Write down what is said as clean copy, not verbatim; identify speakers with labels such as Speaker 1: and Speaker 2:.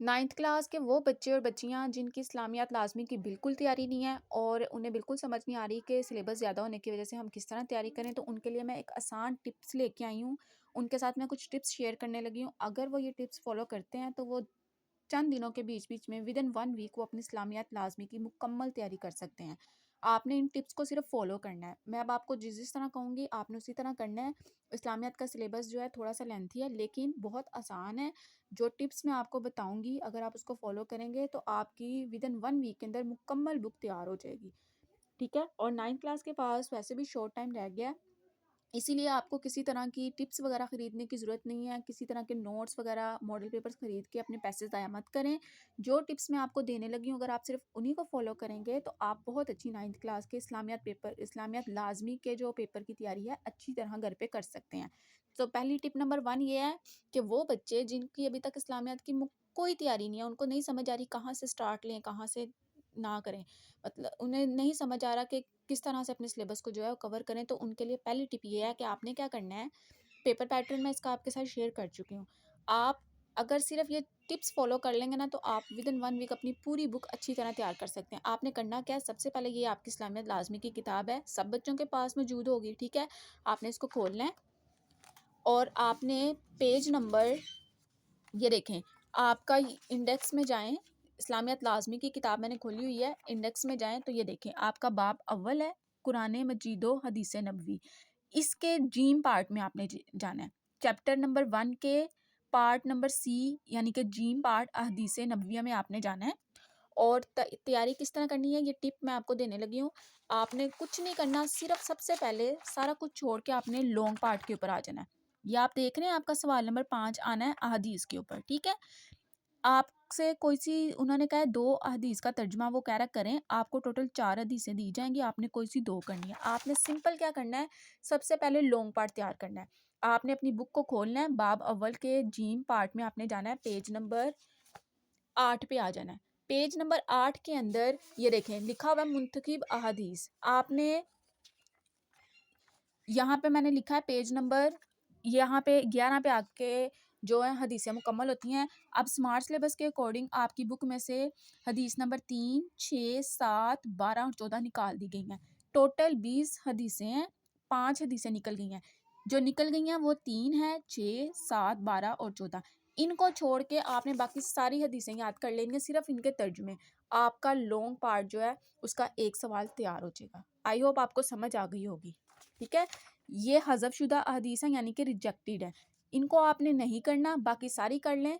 Speaker 1: 9th class کے وہ بچے اور بچیاں جن کی اسلامیات لازمی کی بالکل تیاری نہیں ہے اور انہیں بالکل سمجھ نہیں آ رہی کہ سلیبس زیادہ ہونے کی وجہ سے ہم کس طرح تیاری کریں، تو ان کے لیے میں ایک آسان ٹپس لے کے آئی ہوں. ان کے ساتھ میں کچھ ٹپس شیئر کرنے لگی ہوں. اگر وہ یہ ٹپس فالو کرتے ہیں تو وہ چند دنوں کے بیچ میں ود ان 1 ویک وہ اپنی اسلامیات لازمی کی مکمل تیاری کر سکتے ہیں. آپ نے ان ٹپس کو صرف فالو کرنا ہے. میں اب آپ کو جس طرح کہوں گی آپ نے اسی طرح کرنا ہے. اسلامیات کا سلیبس جو ہے تھوڑا سا لینتھی ہے لیکن بہت آسان ہے. جو ٹپس میں آپ کو بتاؤں گی اگر آپ اس کو فالو کریں گے تو آپ کی ود ان 1 ویک کے اندر مکمل بک تیار ہو جائے گی. ٹھیک ہے. اور 9th کلاس کے پاس ویسے بھی شارٹ ٹائم رہ گیا ہے، اسی لیے آپ کو کسی طرح کی ٹپس وغیرہ خریدنے کی ضرورت نہیں ہے. کسی طرح کے نوٹس وغیرہ ماڈل پیپرز خرید کے اپنے پیسے ضائع مت کریں. جو ٹپس میں آپ کو دینے لگی ہوں اگر آپ صرف انہی کو فالو کریں گے تو آپ بہت اچھی 9th کلاس کے اسلامیات لازمی کے جو پیپر کی تیاری ہے اچھی طرح گھر پہ کر سکتے ہیں. تو پہلی ٹپ نمبر 1 یہ ہے کہ وہ بچے جن کی ابھی تک اسلامیات کی کوئی تیاری نہیں ہے، ان کو نہیں سمجھ آ رہی کہاں سے سٹارٹ لیں کہاں سے نہ کریں، مطلب انہیں نہیں سمجھ آ رہا کہ کس طرح سے اپنے سلیبس کو جو ہے وہ کور کریں، تو ان کے لیے پہلی ٹپ یہ ہے کہ آپ نے کیا کرنا ہے. پیپر پیٹرن میں اس کا آپ کے ساتھ شیئر کر چکی ہوں. آپ اگر صرف یہ ٹپس فالو کر لیں گے نا تو آپ ود ان 1 ویک اپنی پوری بک اچھی طرح تیار کر سکتے ہیں. آپ نے کرنا کیا ہے، سب سے پہلے یہ آپ کی اسلامیات لازمی کی کتاب ہے، سب بچوں کے پاس موجود ہوگی. ٹھیک ہے. آپ نے اس کو کھولنا ہے اور آپ نے پیج نمبر یہ دیکھیں، آپ کا انڈیکس میں جائیں. اسلامیات لازمی کی کتاب میں نے کھولی ہوئی ہے، انڈیکس میں جائیں تو یہ دیکھیں آپ کا باب اول ہے قرآن مجید و حدیث نبوی. اس کے جیم پارٹ میں آپ نے جانا ہے. چیپٹر نمبر 1 کے پارٹ نمبر سی یعنی کہ جیم پارٹ احادیث نبویہ میں آپ نے جانا ہے. اور تیاری کس طرح کرنی ہے یہ ٹپ میں آپ کو دینے لگی ہوں. آپ نے کچھ نہیں کرنا، صرف سب سے پہلے سارا کچھ چھوڑ کے آپ نے لانگ پارٹ کے اوپر آ جانا ہے. یہ آپ دیکھ رہے ہیں آپ کا سوال نمبر 5 آنا ہے احادیث کے اوپر. ٹھیک ہے. آپ سے کوئی سی انہوں نے کہا ہے 2 احادیث کا ترجمہ وہ کہہ رہا کریں. آپ کو ٹوٹل 4 حدیثیں دی جائیں گی، آپ نے کوئی سی 2 کرنی ہے. آپ نے سمپل کیا کرنا ہے، سب سے پہلے لانگ پارٹ تیار کرنا ہے. آپ نے اپنی بک کو کھولنا ہے، باب اول کے جیم پارٹ میں آپ نے جانا ہے، پیج نمبر 8 پہ آ جانا ہے. پیج نمبر 8 کے اندر یہ دیکھیں لکھا ہوا ہے منتخب احادیث. آپ نے یہاں پہ میں نے لکھا ہے پیج نمبر یہاں پہ 11 پہ آ کے جو ہے حدیثیں مکمل ہوتی ہیں. اب سمارٹ سلیبس کے اکارڈنگ آپ کی بک میں سے حدیث نمبر 3 6 7 12 اور 14 نکال دی گئی ہیں. ٹوٹل 20 حدیثیں ہیں، 5 حدیثیں نکل گئی ہیں. جو نکل گئی ہیں وہ 3 ہیں، 6 7 12 اور 14. ان کو چھوڑ کے آپ نے باقی ساری حدیثیں یاد کر لیں گے صرف ان کے ترجمے. آپ کا لانگ پارٹ جو ہے اس کا ایک سوال تیار ہو جائے گا. آئی ہوپ آپ کو سمجھ آ گئی ہوگی. ٹھیک ہے. یہ حذف شدہ احادیث ہیں یعنی کہ ریجیکٹڈ ہے، ان کو آپ نے نہیں کرنا، باقی ساری کر لیں.